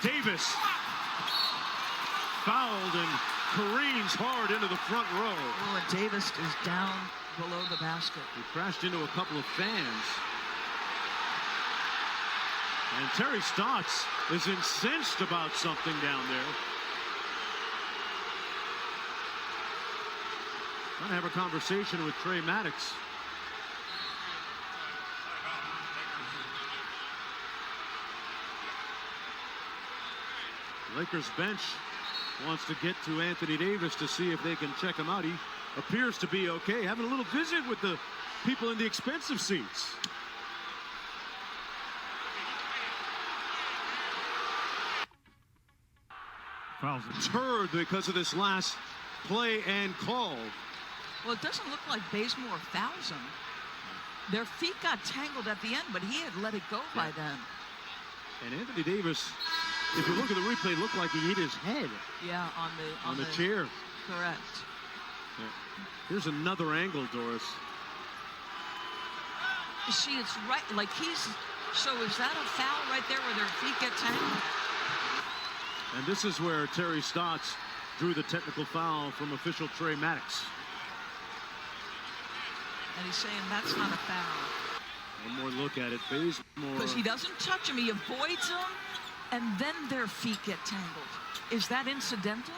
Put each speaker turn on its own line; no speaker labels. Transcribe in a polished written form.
Davis fouled and careens hard into the front row.
Oh, and Davis is down below the basket.
He crashed into a couple of fans. And Terry Stotts is incensed about something down there. Trying to have a conversation with Trey Maddox. Lakers bench wants to get to Anthony Davis to see if they can check him out. He appears to be okay. Having a little visit with the people in the expensive seats. Fouls deterred because of this last play and call.
Well, it doesn't look like Bazemore fouls him. Their feet got tangled at the end, but he had let it go by then.
And Anthony Davis, if you look at the replay, looked like he hit his head.
Yeah, on
the chair.
Correct.
Yeah. Here's another angle, Doris.
See, it's right, like so is that a foul right there where their feet get tangled?
And this is where Terry Stotts drew the technical foul from official Trey Maddox.
And he's saying that's not a foul.
One more look at it. Bazemore.
Because he doesn't touch him, he avoids him, and then their feet get tangled. Is that incidental?